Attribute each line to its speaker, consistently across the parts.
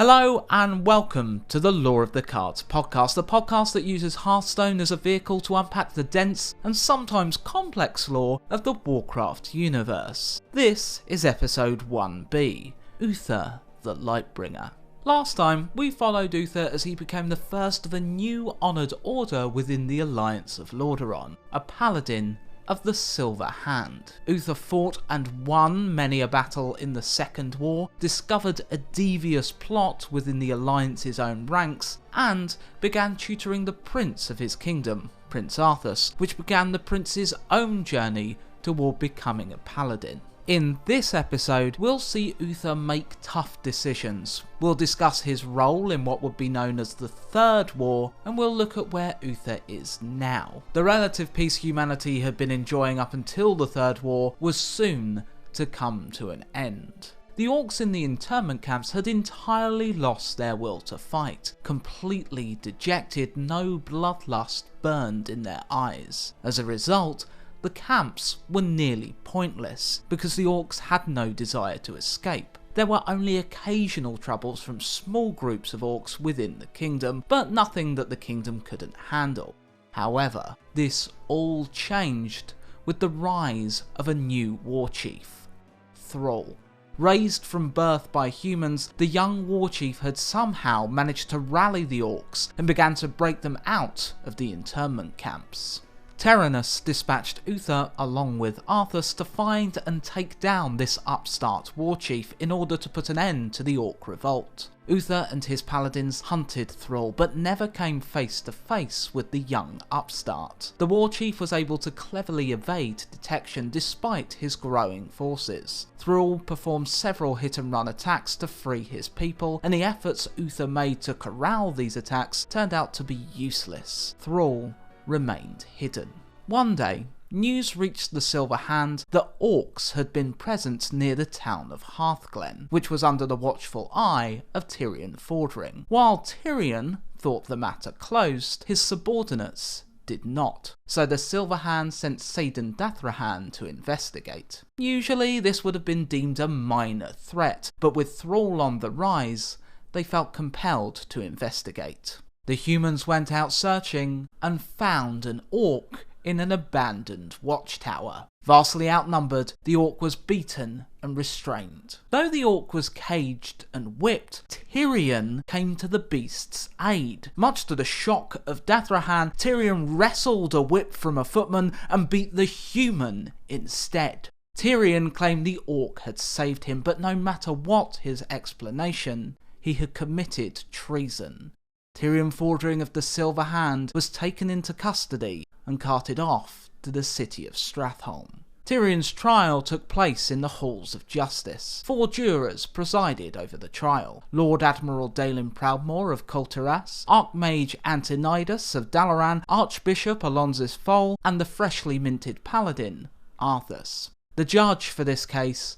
Speaker 1: Hello and welcome to the Lore of the Cards podcast, the podcast that uses Hearthstone as a vehicle to unpack the dense and sometimes complex lore of the Warcraft universe. This is episode 1B, Uther the Lightbringer. Last time, we followed Uther as he became the first of a new honoured order within the Alliance of Lordaeron, a paladin of the Silver Hand. Uther fought and won many a battle in the Second War, discovered a devious plot within the Alliance's own ranks, and began tutoring the prince of his kingdom, Prince Arthas, which began the prince's own journey toward becoming a paladin. In this episode, we'll see Uther make tough decisions. We'll discuss his role in what would be known as the Third War, and we'll look at where Uther is now. The relative peace humanity had been enjoying up until the Third War was soon to come to an end. The orcs in the internment camps had entirely lost their will to fight. Completely dejected, no bloodlust burned in their eyes. As a result, the camps were nearly pointless, because the orcs had no desire to escape. There were only occasional troubles from small groups of orcs within the kingdom, but nothing that the kingdom couldn't handle. However, this all changed with the rise of a new war chief, Thrall. Raised from birth by humans, the young war chief had somehow managed to rally the orcs and began to break them out of the internment camps. Terenus dispatched Uther along with Arthas to find and take down this upstart warchief in order to put an end to the orc revolt. Uther and his paladins hunted Thrall, but never came face to face with the young upstart. The warchief was able to cleverly evade detection despite his growing forces. Thrall performed several hit-and-run attacks to free his people, and the efforts Uther made to corral these attacks turned out to be useless. Thrall remained hidden. One day, news reached the Silver Hand that orcs had been present near the town of Hearthglen, which was under the watchful eye of Tirion Fordring. While Tirion thought the matter closed, his subordinates did not, so the Silver Hand sent Saidan Dathrahan to investigate. Usually this would have been deemed a minor threat, but with Thrall on the rise, they felt compelled to investigate. The humans went out searching and found an orc in an abandoned watchtower. Vastly outnumbered, the orc was beaten and restrained. Though the orc was caged and whipped, Tirion came to the beast's aid. Much to the shock of Dathrahan, Tirion wrestled a whip from a footman and beat the human instead. Tirion claimed the orc had saved him, but no matter what his explanation, he had committed treason. Tirion Fordring of the Silver Hand was taken into custody and carted off to the city of Stratholme. Tyrion's trial took place in the Halls of Justice. 4 jurors presided over the trial: Lord Admiral Dalin Proudmoore of Colteras, Archmage Antinidus of Dalaran, Archbishop Alonsis Fol, and the freshly minted paladin, Arthas. The judge for this case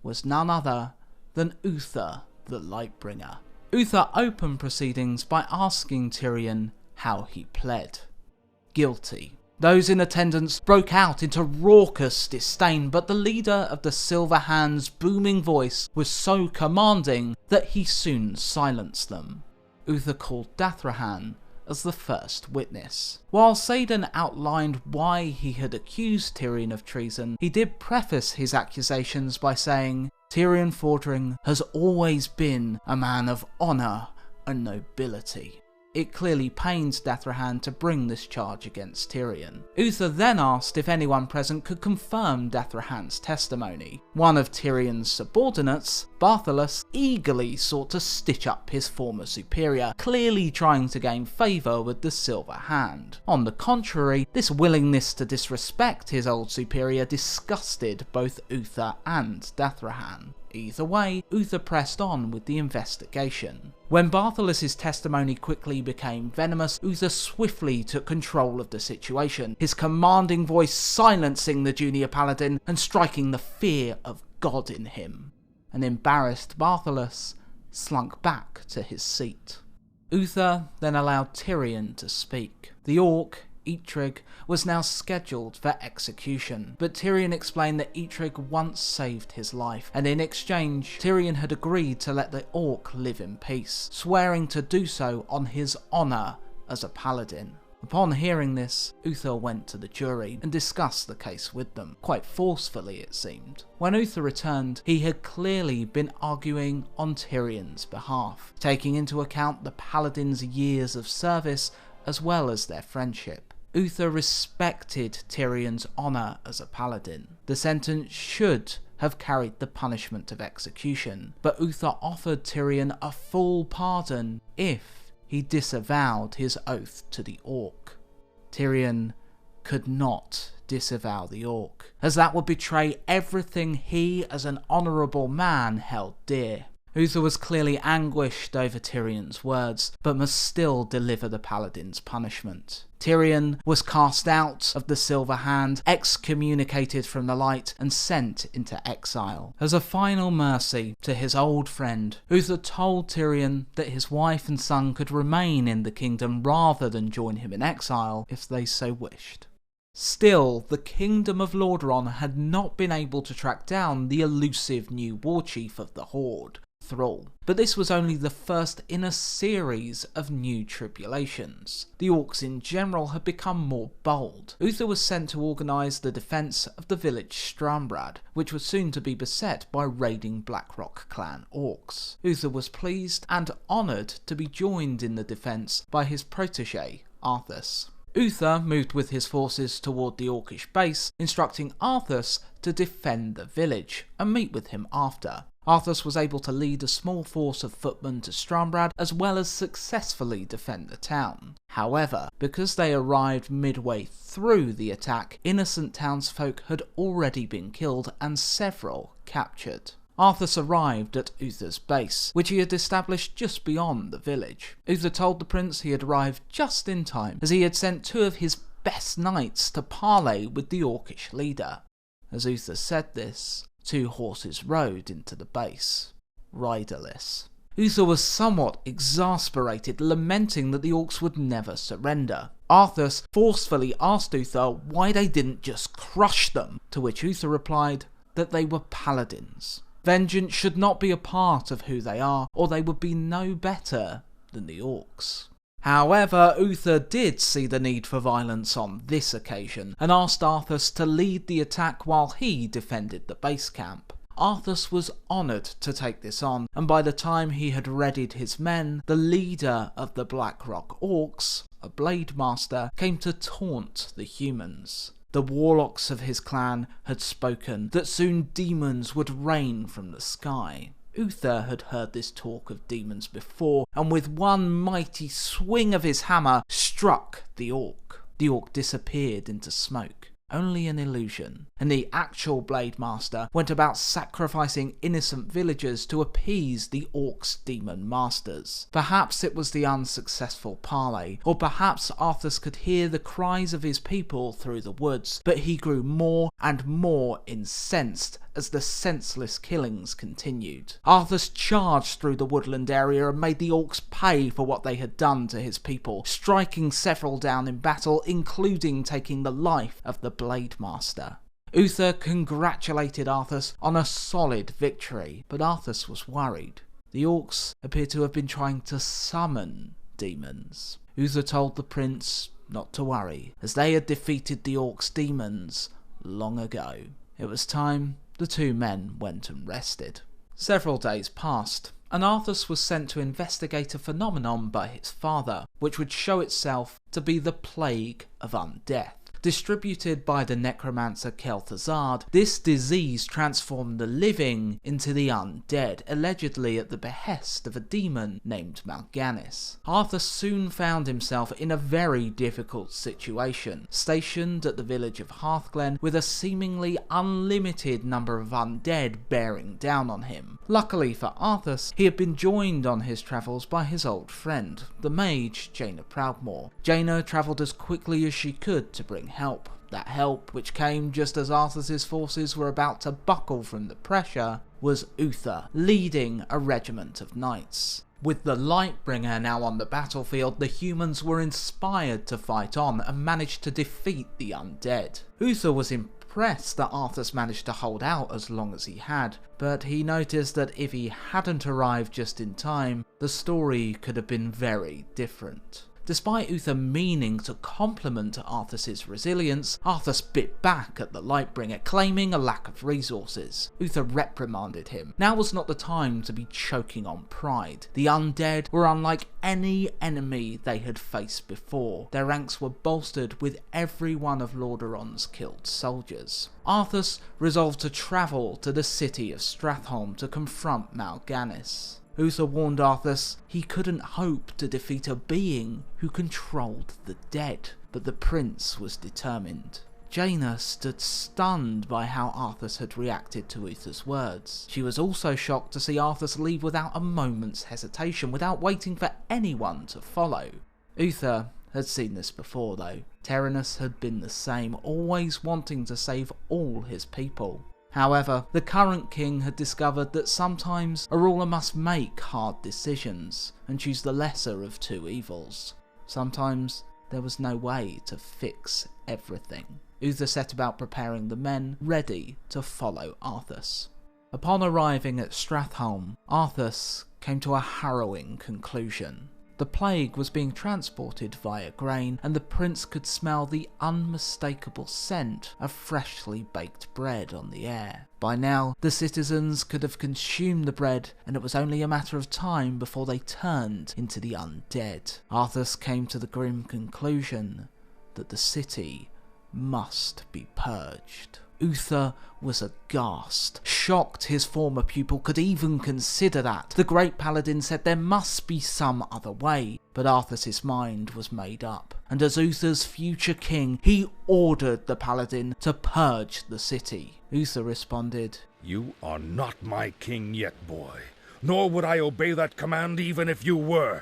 Speaker 1: was none other than Uther the Lightbringer. Uther opened proceedings by asking Tirion how he pled. Guilty. Those in attendance broke out into raucous disdain, but the leader of the Silver Hand's booming voice was so commanding that he soon silenced them. Uther called Dathrahan as the first witness. While Saidan outlined why he had accused Tirion of treason, he did preface his accusations by saying, "Tirion Fordring has always been a man of honour and nobility." It clearly pained Dathrahan to bring this charge against Tirion. Uther then asked if anyone present could confirm Dathrahan's testimony. One of Tyrion's subordinates, Bartholus, eagerly sought to stitch up his former superior, clearly trying to gain favour with the Silver Hand. On the contrary, this willingness to disrespect his old superior disgusted both Uther and Dathrahan. Either way, Uther pressed on with the investigation. When Bartholus's testimony quickly became venomous, Uther swiftly took control of the situation, his commanding voice silencing the junior paladin and striking the fear of God in him. An embarrassed Bartholus slunk back to his seat. Uther then allowed Tirion to speak. The orc Eitrig, was now scheduled for execution, but Tyrion explained that Eitrig once saved his life, and in exchange, Tyrion had agreed to let the orc live in peace, swearing to do so on his honour as a paladin. Upon hearing this, Uther went to the jury and discussed the case with them, quite forcefully it seemed. When Uther returned, he had clearly been arguing on Tyrion's behalf, taking into account the paladin's years of service as well as their friendship. Uther respected Tyrion's honour as a paladin. The sentence should have carried the punishment of execution, but Uther offered Tyrion a full pardon if he disavowed his oath to the orc. Tyrion could not disavow the orc, as that would betray everything he as an honourable man held dear. Uther was clearly anguished over Tyrion's words, but must still deliver the paladin's punishment. Tyrion was cast out of the Silver Hand, excommunicated from the Light, and sent into exile. As a final mercy to his old friend, Uther told Tyrion that his wife and son could remain in the kingdom rather than join him in exile if they so wished. Still, the kingdom of Lordaeron had not been able to track down the elusive new war chief of the Horde, Thrall. But this was only the first in a series of new tribulations. The orcs in general had become more bold. Uther was sent to organise the defence of the village Strombrad, which was soon to be beset by raiding Blackrock clan orcs. Uther was pleased and honoured to be joined in the defence by his protégé, Arthas. Uther moved with his forces toward the orcish base, instructing Arthas to defend the village and meet with him after. Arthas was able to lead a small force of footmen to Strombrad as well as successfully defend the town. However, because they arrived midway through the attack, innocent townsfolk had already been killed and several captured. Arthas arrived at Uther's base, which he had established just beyond the village. Uther told the prince he had arrived just in time, as he had sent two of his best knights to parley with the orcish leader. As Uther said this, 2 horses rode into the base, riderless. Uther was somewhat exasperated, lamenting that the orcs would never surrender. Arthas forcefully asked Uther why they didn't just crush them, to which Uther replied that they were paladins. Vengeance should not be a part of who they are, or they would be no better than the orcs. However, Uther did see the need for violence on this occasion, and asked Arthas to lead the attack while he defended the base camp. Arthas was honoured to take this on, and by the time he had readied his men, the leader of the Blackrock Orcs, a blade master, came to taunt the humans. The warlocks of his clan had spoken that soon demons would rain from the sky. Uther had heard this talk of demons before, and with one mighty swing of his hammer, struck the orc. The orc disappeared into smoke, only an illusion, and the actual Blade Master went about sacrificing innocent villagers to appease the orc's demon masters. Perhaps it was the unsuccessful parley, or perhaps Arthas could hear the cries of his people through the woods, but he grew more and more incensed as the senseless killings continued. Arthas charged through the woodland area and made the orcs pay for what they had done to his people, striking several down in battle, including taking the life of the Blade Master. Uther congratulated Arthas on a solid victory, but Arthas was worried. The orcs appeared to have been trying to summon demons. Uther told the prince not to worry, as they had defeated the orcs' demons long ago. It was time the 2 men went and rested. Several days passed, and Arthas was sent to investigate a phenomenon by his father, which would show itself to be the Plague of Undeath. Distributed by the necromancer Kel'Thuzad, this disease transformed the living into the undead, allegedly at the behest of a demon named Mal'Ganis. Arthas soon found himself in a very difficult situation, stationed at the village of Hearthglen with a seemingly unlimited number of undead bearing down on him. Luckily for Arthas, he had been joined on his travels by his old friend, the mage Jaina Proudmoore. Jaina travelled as quickly as she could to bring help. That help, which came just as Arthas's forces were about to buckle from the pressure, was Uther, leading a regiment of knights. With the Lightbringer now on the battlefield, the humans were inspired to fight on and managed to defeat the undead. Uther was impressed that Arthas managed to hold out as long as he had, but he noticed that if he hadn't arrived just in time, the story could have been very different. Despite Uther meaning to compliment Arthas' resilience, Arthas bit back at the Lightbringer, claiming a lack of resources. Uther reprimanded him. Now was not the time to be choking on pride. The undead were unlike any enemy they had faced before. Their ranks were bolstered with every one of Lordaeron's killed soldiers. Arthas resolved to travel to the city of Stratholme to confront Mal'Ganis. Uther warned Arthas he couldn't hope to defeat a being who controlled the dead, but the prince was determined. Jaina stood stunned by how Arthas had reacted to Uther's words. She was also shocked to see Arthas leave without a moment's hesitation, without waiting for anyone to follow. Uther had seen this before though. Terenas had been the same, always wanting to save all his people. However, the current king had discovered that sometimes a ruler must make hard decisions and choose the lesser of two evils. Sometimes there was no way to fix everything. Uther set about preparing the men ready to follow Arthas. Upon arriving at Stratholme, Arthas came to a harrowing conclusion. The plague was being transported via grain, and the prince could smell the unmistakable scent of freshly baked bread on the air. By now, the citizens could have consumed the bread, and it was only a matter of time before they turned into the undead. Arthas came to the grim conclusion that the city must be purged. Uther was aghast, shocked his former pupil could even consider that. The great paladin said there must be some other way, but Arthas' mind was made up, and as Uther's future king, he ordered the paladin to purge the city. Uther responded,
Speaker 2: "You are not my king yet, boy, nor would I obey that command even if you were."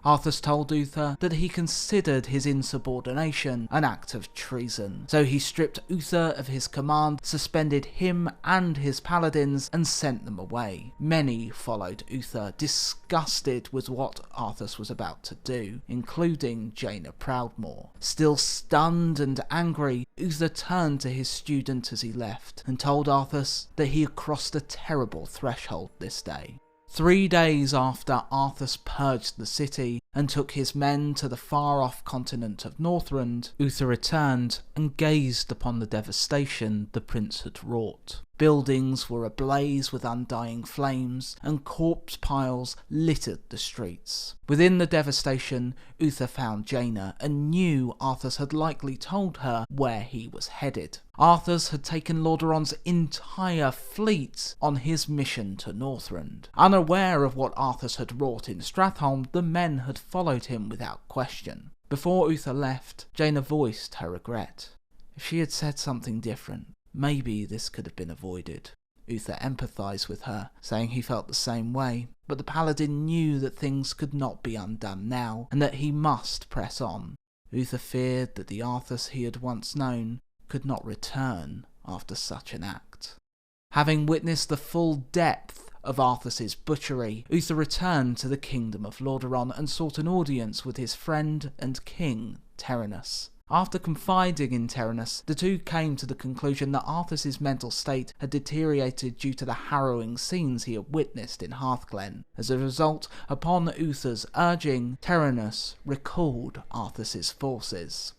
Speaker 1: Arthas told Uther that he considered his insubordination an act of treason, so he stripped Uther of his command, suspended him and his paladins, and sent them away. Many followed Uther, disgusted with what Arthas was about to do, including Jaina Proudmoore. Still stunned and angry, Uther turned to his student as he left, and told Arthas that he had crossed a terrible threshold this day. 3 days after Arthas purged the city and took his men to the far-off continent of Northrend, Uther returned and gazed upon the devastation the prince had wrought. Buildings were ablaze with undying flames, and corpse piles littered the streets. Within the devastation, Uther found Jaina and knew Arthas had likely told her where he was headed. Arthas had taken Lordaeron's entire fleet on his mission to Northrend. Unaware of what Arthas had wrought in Stratholme, the men had followed him without question. Before Uther left, Jaina voiced her regret. If she had said something different, maybe this could have been avoided. Uther empathised with her, saying he felt the same way, but the paladin knew that things could not be undone now, and that he must press on. Uther feared that the Arthas he had once known could not return after such an act. Having witnessed the full depth of Arthas' butchery, Uther returned to the kingdom of Lordaeron and sought an audience with his friend and king, Terenas. After confiding in Terenas, the two came to the conclusion that Arthas' mental state had deteriorated due to the harrowing scenes he had witnessed in Hearthglen. As a result, upon Uther's urging, Terenas recalled Arthas' forces.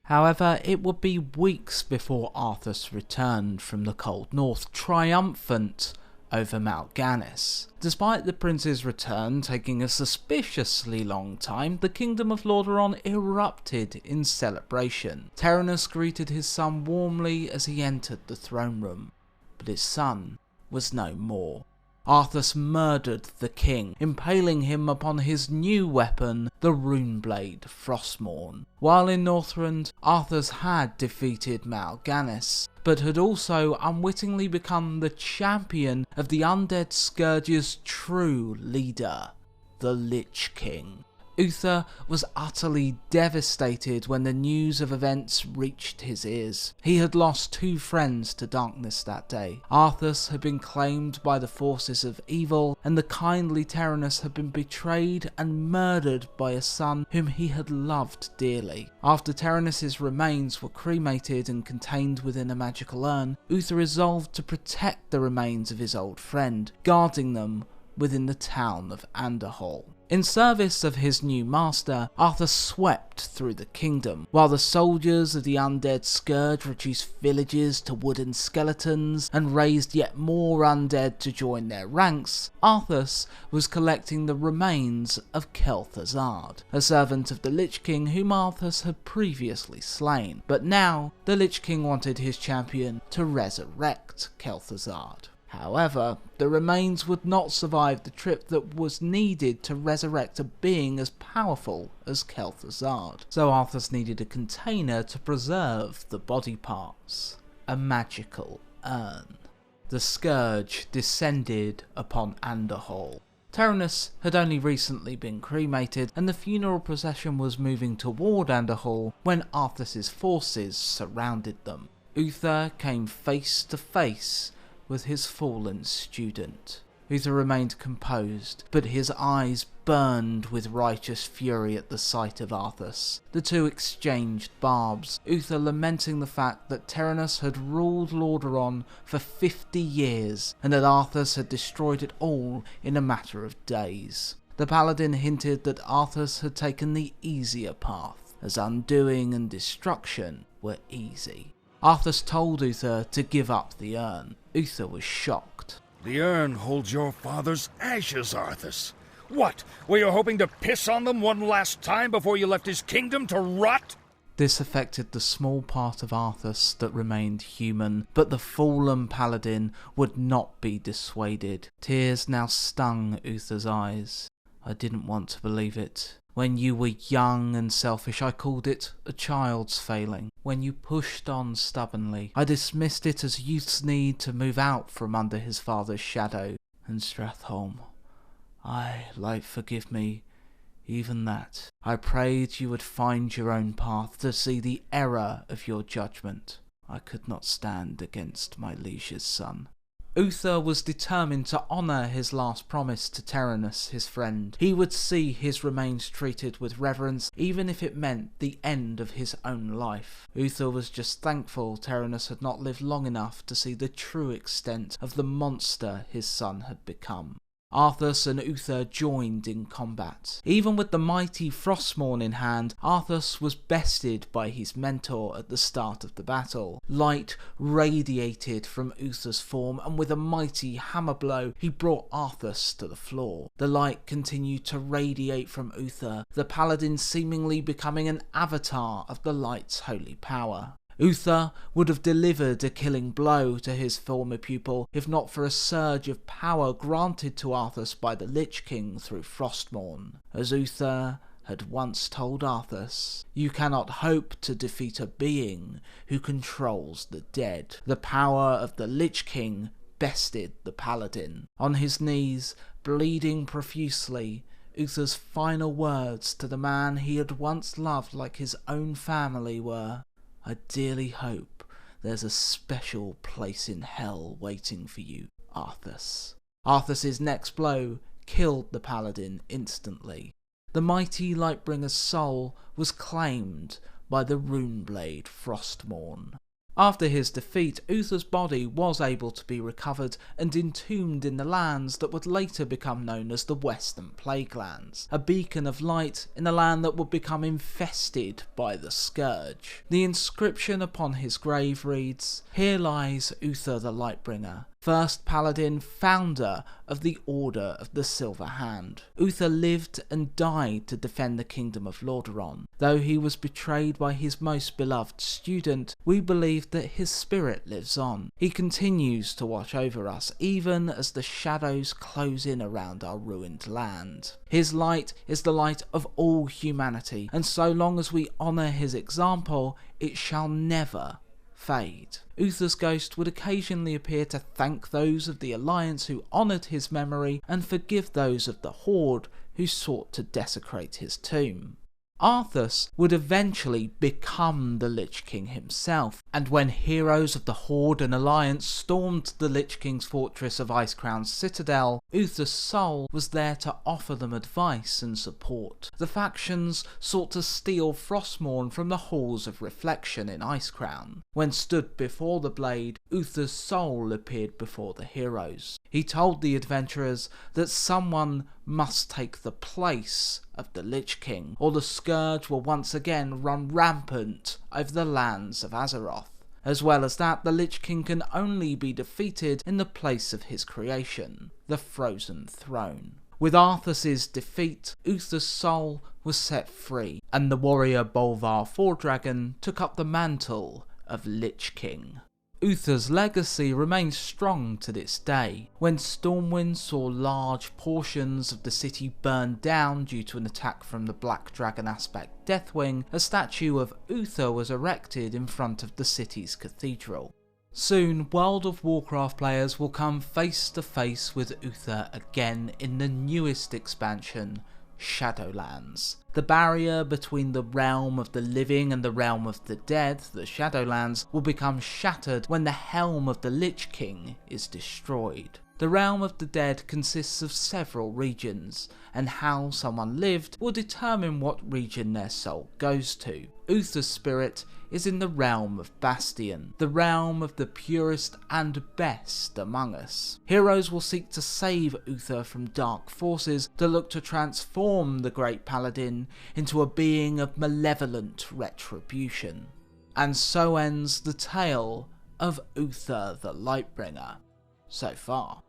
Speaker 1: However, it would be weeks before Arthas returned from the cold north, triumphant over Mal'Ganis. Despite the prince's return taking a suspiciously long time, the kingdom of Lordaeron erupted in celebration. Terenas greeted his son warmly as he entered the throne room, but his son was no more. Arthas murdered the king, impaling him upon his new weapon, the runeblade Frostmourne. While in Northrend, Arthas had defeated Mal'Ganis, but had also unwittingly become the champion of the Undead Scourge's true leader, the Lich King. Uther was utterly devastated when the news of events reached his ears. He had lost 2 friends to darkness that day. Arthas had been claimed by the forces of evil, and the kindly Tyrannus had been betrayed and murdered by a son whom he had loved dearly. After Tyrannus's remains were cremated and contained within a magical urn, Uther resolved to protect the remains of his old friend, guarding them within the town of Anderhall. In service of his new master, Arthur swept through the kingdom. While the soldiers of the undead scourge reduced villages to wooden skeletons and raised yet more undead to join their ranks, Arthas was collecting the remains of Kel'Thuzad, a servant of the Lich King whom Arthas had previously slain. But now, the Lich King wanted his champion to resurrect Kel'Thuzad. However, the remains would not survive the trip that was needed to resurrect a being as powerful as Kel'Thuzad, so Arthas needed a container to preserve the body parts. A magical urn. The scourge descended upon Anderhall. Tyrannus had only recently been cremated, and the funeral procession was moving toward Anderhall when Arthas's forces surrounded them. Uther came face to face with his fallen student. Uther remained composed, but his eyes burned with righteous fury at the sight of Arthas. The 2 exchanged barbs, Uther lamenting the fact that Tyrannus had ruled Lordaeron for 50 years, and that Arthas had destroyed it all in a matter of days. The paladin hinted that Arthas had taken the easier path, as undoing and destruction were easy. Arthas told Uther to give up the urn. Uther was shocked.
Speaker 2: The urn holds your father's ashes, Arthas. What, were you hoping to piss on them one last time before you left his kingdom to rot?
Speaker 1: This affected the small part of Arthas that remained human, but the fallen paladin would not be dissuaded. Tears now stung Uther's eyes. I didn't want to believe it. When you were young and selfish, I called it a child's failing. When you pushed on stubbornly, I dismissed it as youth's need to move out from under his father's shadow. And Stratholme, Light, forgive me, even that. I prayed you would find your own path, to see the error of your judgment. I could not stand against my liege's son. Uther was determined to honour his last promise to Tyrannus, his friend. He would see his remains treated with reverence, even if it meant the end of his own life. Uther was just thankful Tyrannus had not lived long enough to see the true extent of the monster his son had become. Arthas and Uther joined in combat. Even with the mighty Frostmourne in hand, Arthas was bested by his mentor at the start of the battle. Light radiated from Uther's form, and with a mighty hammer blow, he brought Arthas to the floor. The light continued to radiate from Uther, the paladin seemingly becoming an avatar of the light's holy power. Uther would have delivered a killing blow to his former pupil if not for a surge of power granted to Arthas by the Lich King through Frostmourne. As Uther had once told Arthas, you cannot hope to defeat a being who controls the dead. The power of the Lich King bested the paladin. On his knees, bleeding profusely, Uther's final words to the man he had once loved like his own family were, I dearly hope there's a special place in hell waiting for you, Arthas. Arthas's next blow killed the paladin instantly. The mighty Lightbringer's soul was claimed by the runeblade Frostmourne. After his defeat, Uther's body was able to be recovered and entombed in the lands that would later become known as the Western Plaguelands, a beacon of light in a land that would become infested by the Scourge. The inscription upon his grave reads, Here lies Uther the Lightbringer, first paladin, founder of the Order of the Silver Hand. Uther lived and died to defend the kingdom of Lordaeron. Though he was betrayed by his most beloved student, we believe that his spirit lives on. He continues to watch over us, even as the shadows close in around our ruined land. His light is the light of all humanity, and so long as we honour his example, it shall never fade. Uther's ghost would occasionally appear to thank those of the Alliance who honoured his memory and forgive those of the Horde who sought to desecrate his tomb. Arthas would eventually become the Lich King himself, and when heroes of the Horde and Alliance stormed the Lich King's fortress of Icecrown's citadel, Uther's soul was there to offer them advice and support. The factions sought to steal Frostmourne from the halls of reflection in Icecrown. When stood before the blade, Uther's soul appeared before the heroes. He told the adventurers that someone must take the place of the Lich King, or the Scourge will once again run rampant over the lands of Azeroth. As well as that, the Lich King can only be defeated in the place of his creation, the Frozen Throne. With Arthas' defeat, Uther's soul was set free, and the warrior Bolvar Fordragon took up the mantle of Lich King. Uther's legacy remains strong to this day. When Stormwind saw large portions of the city burned down due to an attack from the Black Dragon aspect Deathwing, a statue of Uther was erected in front of the city's cathedral. Soon, World of Warcraft players will come face to face with Uther again in the newest expansion, Shadowlands. The barrier between the realm of the living and the realm of the dead, the Shadowlands, will become shattered when the helm of the Lich King is destroyed. The realm of the dead consists of several regions, and how someone lived will determine what region their soul goes to. Uther's spirit is in the realm of Bastion, the realm of the purest and best among us. Heroes will seek to save Uther from dark forces to look to transform the great paladin into a being of malevolent retribution. And so ends the tale of Uther the Lightbringer so far.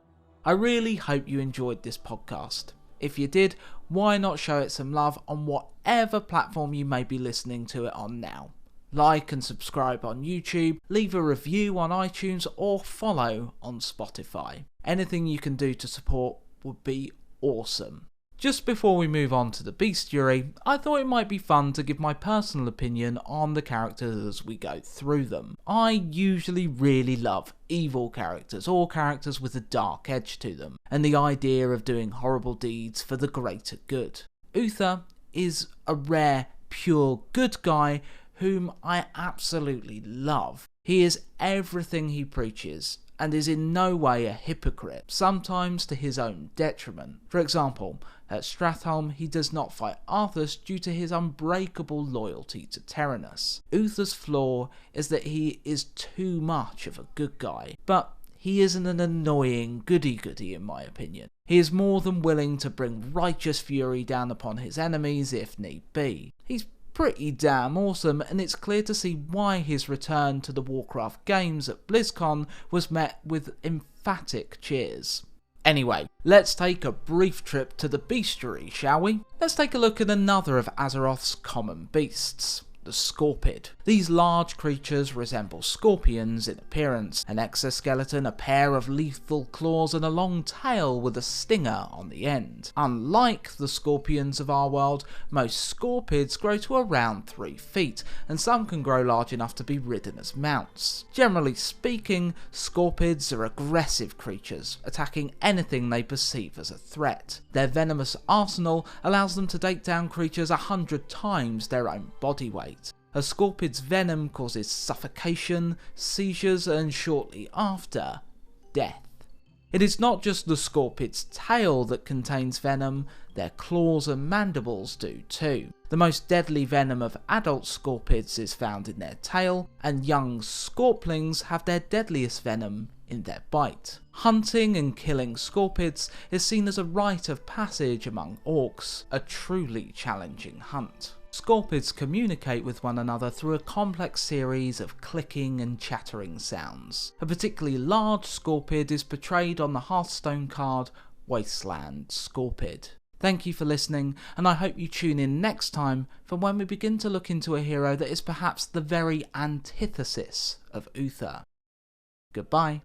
Speaker 1: I really hope you enjoyed this podcast. If you did, why not show it some love on whatever platform you may be listening to it on now. Like and subscribe on YouTube, leave a review on iTunes, or follow on Spotify. Anything you can do to support would be awesome. Just before we move on to the bestiary, I thought it might be fun to give my personal opinion on the characters as we go through them. I usually really love evil characters, or characters with a dark edge to them, and the idea of doing horrible deeds for the greater good. Uther is a rare, pure good guy whom I absolutely love. He is everything he preaches, and is in no way a hypocrite, sometimes to his own detriment. For example, at Stratholme he does not fight Arthas due to his unbreakable loyalty to Terenas. Uther's flaw is that he is too much of a good guy, but he isn't an annoying goody-goody in my opinion. He is more than willing to bring righteous fury down upon his enemies if need be. He's pretty damn awesome, and it's clear to see why his return to the Warcraft games at BlizzCon was met with emphatic cheers. Anyway, let's take a brief trip to the bestiary, shall we? Let's take a look at another of Azeroth's common beasts, the Scorpid. These large creatures resemble scorpions in appearance, an exoskeleton, a pair of lethal claws, and a long tail with a stinger on the end. Unlike the scorpions of our world, most Scorpids grow to around 3 feet, and some can grow large enough to be ridden as mounts. Generally speaking, Scorpids are aggressive creatures, attacking anything they perceive as a threat. Their venomous arsenal allows them to take down creatures 100 times their own body weight. A Scorpid's venom causes suffocation, seizures, and shortly after, death. It is not just the Scorpid's tail that contains venom, their claws and mandibles do too. The most deadly venom of adult Scorpids is found in their tail, and young Scorplings have their deadliest venom in their bite. Hunting and killing Scorpids is seen as a rite of passage among orcs, a truly challenging hunt. Scorpids communicate with one another through a complex series of clicking and chattering sounds. A particularly large Scorpid is portrayed on the Hearthstone card Wasteland Scorpid. Thank you for listening, and I hope you tune in next time for when we begin to look into a hero that is perhaps the very antithesis of Uther. Goodbye.